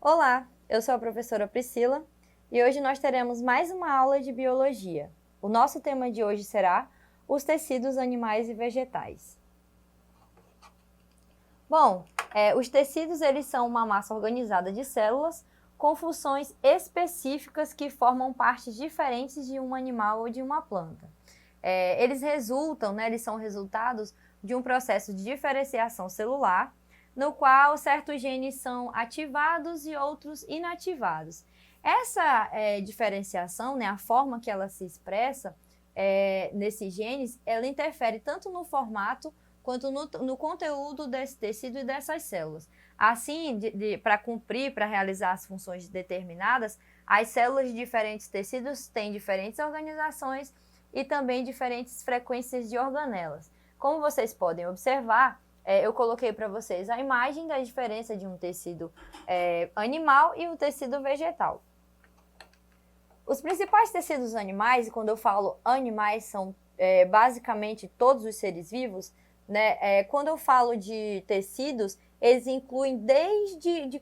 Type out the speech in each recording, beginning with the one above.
Olá, eu sou a professora Priscila e hoje nós teremos mais uma aula de biologia. O nosso tema de hoje será os tecidos animais e vegetais. Bom, os tecidos eles são uma massa organizada de células com funções específicas que formam partes diferentes de um animal ou de uma planta. Eles são resultados de um processo de diferenciação celular, no qual certos genes são ativados e outros inativados. Essa diferenciação, a forma que ela se expressa nesses genes, ela interfere tanto no formato quanto no conteúdo desse tecido e dessas células. Assim, para realizar as funções determinadas, as células de diferentes tecidos têm diferentes organizações e também diferentes frequências de organelas. Como vocês podem observar, eu coloquei para vocês a imagem da diferença de um tecido animal e um tecido vegetal. Os principais tecidos animais, e quando eu falo animais, são basicamente todos os seres vivos, quando eu falo de tecidos, eles incluem desde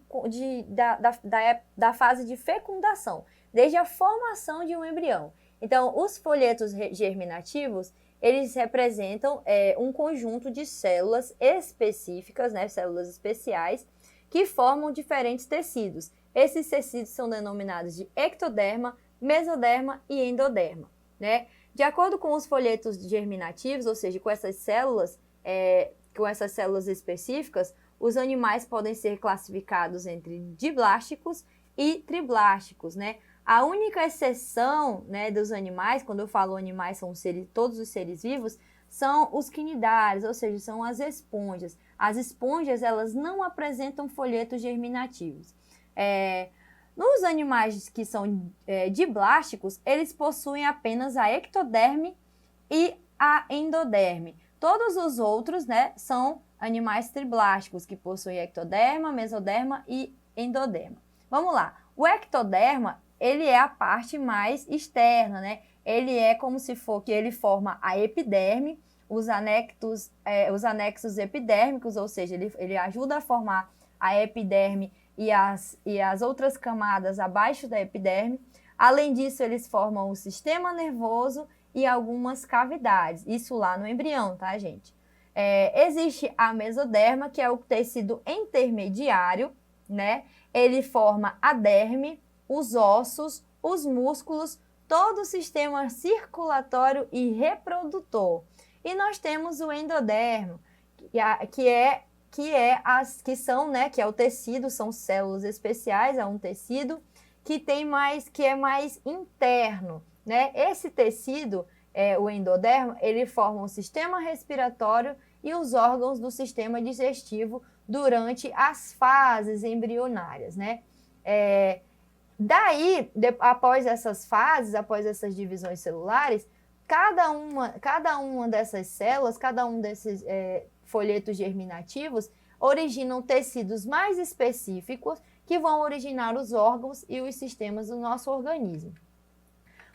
da fase de fecundação, desde a formação de um embrião. Então, os folhetos germinativos, eles representam um conjunto de células específicas, células especiais, que formam diferentes tecidos. Esses tecidos são denominados de ectoderma, mesoderma e endoderma. De acordo com os folhetos germinativos, ou seja, com essas células específicas, os animais podem ser classificados entre diblásticos e triblásticos, A única exceção dos animais, quando eu falo animais, são todos os seres vivos, são os quinidários, ou seja, são as esponjas. As esponjas, elas não apresentam folhetos germinativos. Nos animais que são diblásticos, eles possuem apenas a ectoderme e a endoderme. Todos os outros, são animais triblásticos, que possuem ectoderma, mesoderma e endoderma. Vamos lá. O ectoderma, ele é a parte mais externa, Ele é como se for que ele forma a epiderme, os anexos epidérmicos, ou seja, ele ajuda a formar a epiderme e as outras camadas abaixo da epiderme. Além disso, eles formam o sistema nervoso e algumas cavidades, isso lá no embrião, tá, gente? Existe a mesoderma, que é o tecido intermediário, Ele forma a derme, os ossos, os músculos, todo o sistema circulatório e reprodutor. E nós temos o endodermo, que é o tecido, são células especiais, é um tecido que é mais interno, Esse tecido, o endodermo, ele forma o sistema respiratório e os órgãos do sistema digestivo durante as fases embrionárias, Daí, após essas fases, após essas divisões celulares, cada uma dessas células, cada um desses folhetos germinativos, originam tecidos mais específicos que vão originar os órgãos e os sistemas do nosso organismo.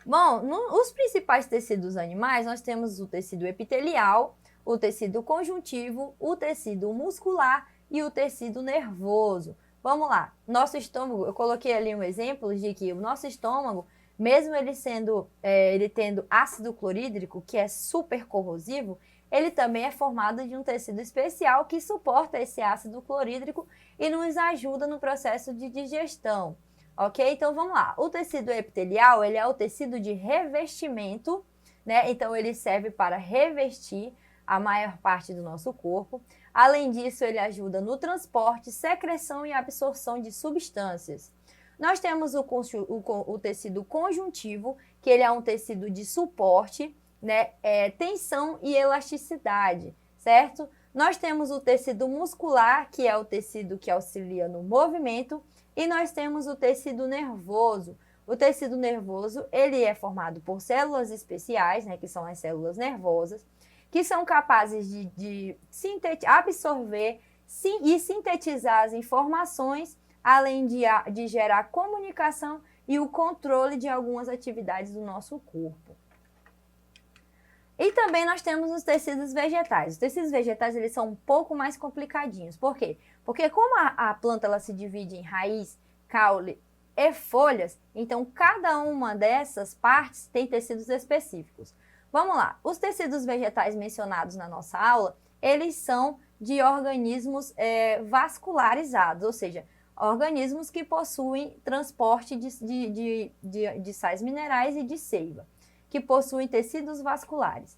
Bom, os principais tecidos animais, nós temos o tecido epitelial, o tecido conjuntivo, o tecido muscular e o tecido nervoso. Vamos lá, nosso estômago, eu coloquei ali um exemplo de que o nosso estômago, mesmo ele tendo ácido clorídrico, que é super corrosivo, ele também é formado de um tecido especial que suporta esse ácido clorídrico e nos ajuda no processo de digestão, ok? Então vamos lá, o tecido epitelial, ele é o tecido de revestimento, Então ele serve para revestir a maior parte do nosso corpo. Além disso, ele ajuda no transporte, secreção e absorção de substâncias. Nós temos o tecido conjuntivo, que ele é um tecido de suporte, tensão e elasticidade, certo? Nós temos o tecido muscular, que é o tecido que auxilia no movimento, e nós temos o tecido nervoso. O tecido nervoso, ele é formado por células especiais, que são as células nervosas, que são capazes de absorver e sintetizar as informações, além de gerar comunicação e o controle de algumas atividades do nosso corpo. E também nós temos os tecidos vegetais. Os tecidos vegetais, eles são um pouco mais complicadinhos. Por quê? Porque como a planta ela se divide em raiz, caule e folhas, então cada uma dessas partes tem tecidos específicos. Vamos lá, os tecidos vegetais mencionados na nossa aula, eles são de organismos vascularizados, ou seja, organismos que possuem transporte de sais minerais e de seiva, que possuem tecidos vasculares.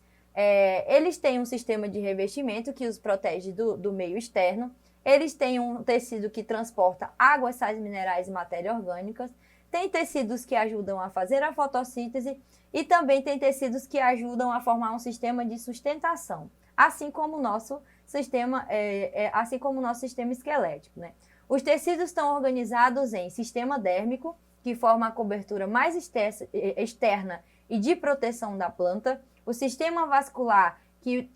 Eles têm um sistema de revestimento que os protege do meio externo, eles têm um tecido que transporta água, sais minerais e matéria orgânicas, tem tecidos que ajudam a fazer a fotossíntese e também tem tecidos que ajudam a formar um sistema de sustentação, assim como o nosso sistema esquelético, né? Os tecidos estão organizados em sistema dérmico, que forma a cobertura mais externa e de proteção da planta, o sistema vascular, que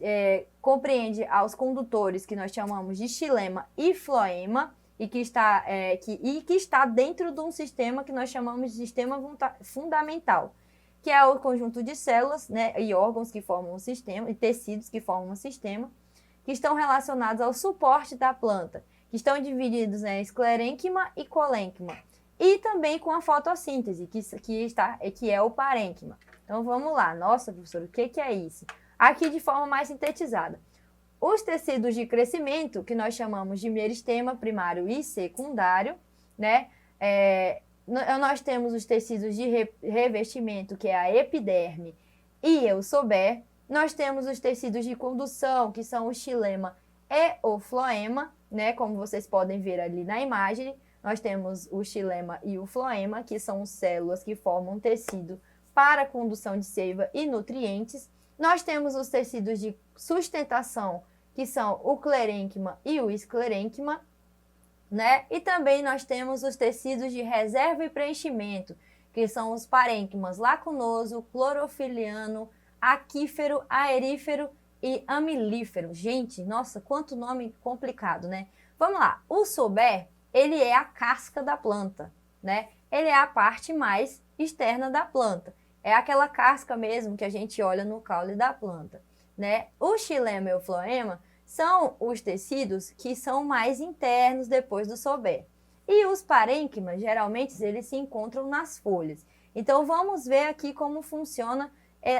compreende aos condutores, que nós chamamos de xilema e floema, e que está dentro de um sistema que nós chamamos de sistema fundamental, que é o conjunto de células, né, e órgãos que formam um sistema, e tecidos que formam um sistema, que estão relacionados ao suporte da planta, que estão divididos em esclerênquima e colênquima, e também com a fotossíntese, que é o parênquima. Então vamos lá, nossa, professor, o que é isso? Aqui de forma mais sintetizada. Os tecidos de crescimento, que nós chamamos de meristema primário e secundário, né? Nós temos os tecidos de revestimento, que é a epiderme e eusober. Nós temos os tecidos de condução, que são o xilema e o floema, né? Como vocês podem ver ali na imagem, nós temos o xilema e o floema, que são células que formam tecido para a condução de seiva e nutrientes. Nós temos os tecidos de sustentação, que são o clerênquima e o esclerênquima, né? E também nós temos os tecidos de reserva e preenchimento, que são os parênquimas lacunoso, clorofiliano, aquífero, aerífero e amilífero. Gente, nossa, quanto nome complicado, né? Vamos lá, o sober, ele é a casca da planta, né? Ele é a parte mais externa da planta. É aquela casca mesmo que a gente olha no caule da planta, né? O xilema e o floema são os tecidos que são mais internos depois do sober. E os parênquimas, geralmente, eles se encontram nas folhas. Então, vamos ver aqui como funciona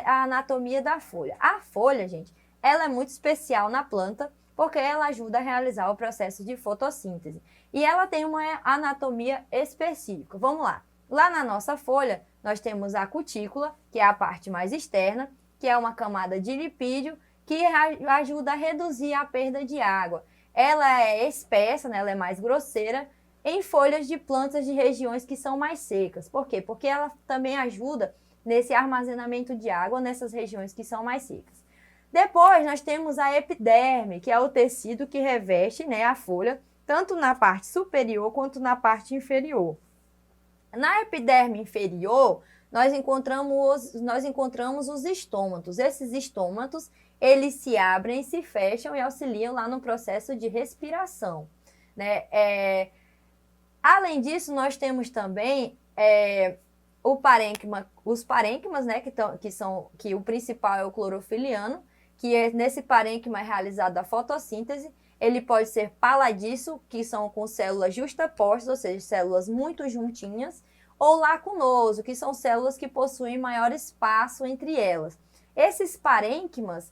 a anatomia da folha. A folha, gente, ela é muito especial na planta porque ela ajuda a realizar o processo de fotossíntese. E ela tem uma anatomia específica. Vamos lá. Lá na nossa folha, nós temos a cutícula, que é a parte mais externa, que é uma camada de lipídio que ajuda a reduzir a perda de água. Ela é espessa, né? Ela é mais grosseira em folhas de plantas de regiões que são mais secas. Por quê? Porque ela também ajuda nesse armazenamento de água nessas regiões que são mais secas. Depois, nós temos a epiderme, que é o tecido que reveste, né, a folha, tanto na parte superior quanto na parte inferior. Na epiderme inferior, nós encontramos os estômatos. Esses estômatos, eles se abrem, se fecham e auxiliam lá no processo de respiração, né? Além disso, nós temos também os parênquimas, né, que o principal é o clorofiliano, que nesse parênquima é realizada a fotossíntese. Ele pode ser paladiço, que são com células justapostas, ou seja, células muito juntinhas, ou lacunoso, que são células que possuem maior espaço entre elas. Esses parênquimas,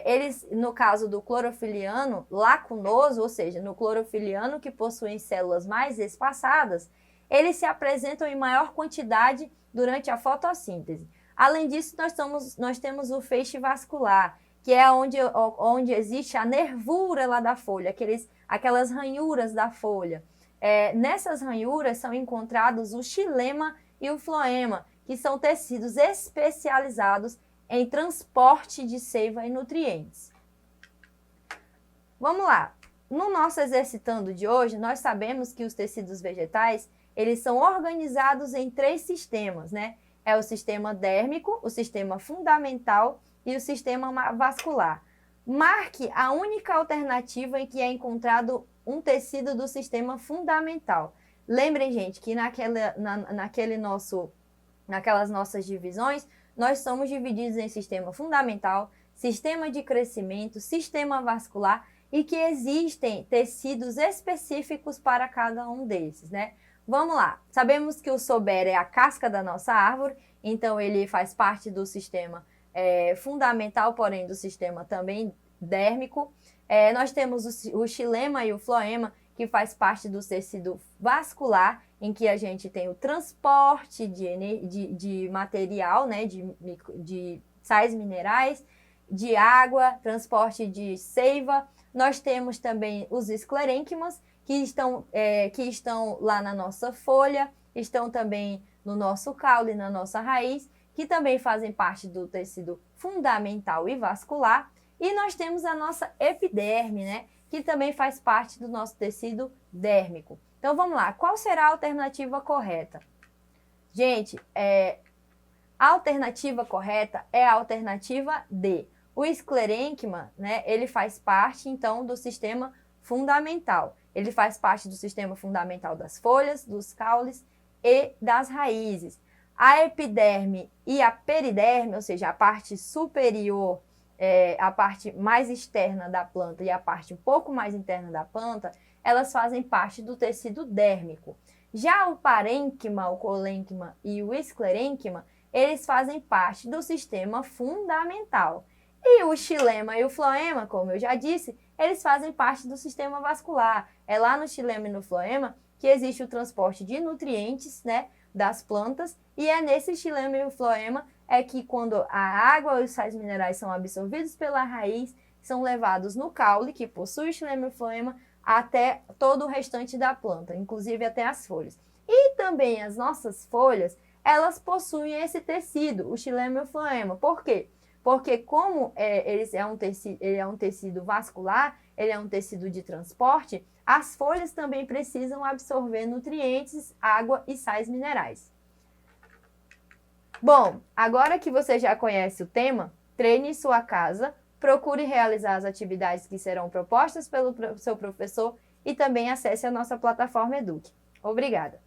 eles, no caso do clorofiliano lacunoso, ou seja, no clorofiliano que possuem células mais espaçadas, eles se apresentam em maior quantidade durante a fotossíntese. Além disso, nós temos o feixe vascular, que é onde existe a nervura lá da folha, aquelas ranhuras da folha. Nessas ranhuras são encontrados o xilema e o floema, que são tecidos especializados em transporte de seiva e nutrientes. Vamos lá. No nosso exercitando de hoje, nós sabemos que os tecidos vegetais, eles são organizados em 3 sistemas, né? É o sistema dérmico, o sistema fundamental e o sistema vascular. Marque a única alternativa em que é encontrado um tecido do sistema fundamental. Lembrem, gente, que naquelas nossas divisões, nós somos divididos em sistema fundamental, sistema de crescimento, sistema vascular e que existem tecidos específicos para cada um desses, né? Vamos lá. Sabemos que o sober é a casca da nossa árvore, então ele faz parte do sistema fundamental, porém do sistema também dérmico. Nós temos o xilema e o floema, que faz parte do tecido vascular, em que a gente tem o transporte de material, né, de sais minerais, de água, transporte de seiva. Nós temos também os esclerênquimas, que estão lá na nossa folha, estão também no nosso caule, na nossa raiz, que também fazem parte do tecido fundamental e vascular. E nós temos a nossa epiderme, né, que também faz parte do nosso tecido dérmico. Então vamos lá, qual será a alternativa correta? Gente, a alternativa correta é a alternativa D. O esclerênquima, né, ele faz parte então do sistema fundamental. Ele faz parte do sistema fundamental das folhas, dos caules e das raízes. A epiderme e a periderme, ou seja, a parte superior, a parte mais externa da planta e a parte um pouco mais interna da planta, elas fazem parte do tecido dérmico. Já o parênquima, o colênquima e o esclerênquima, eles fazem parte do sistema fundamental. E o xilema e o floema, como eu já disse, eles fazem parte do sistema vascular. É lá no xilema e no floema que existe o transporte de nutrientes, né, das plantas, e é nesse xilema e o floema que quando a água e os sais minerais são absorvidos pela raiz, são levados no caule, que possui o xilema e o floema, até todo o restante da planta, inclusive até as folhas. E também as nossas folhas, elas possuem esse tecido, o xilema e o floema. Por quê? Porque como ele é um tecido vascular, ele é um tecido de transporte, as folhas também precisam absorver nutrientes, água e sais minerais. Bom, agora que você já conhece o tema, treine em sua casa, procure realizar as atividades que serão propostas pelo seu professor e também acesse a nossa plataforma Eduque. Obrigada!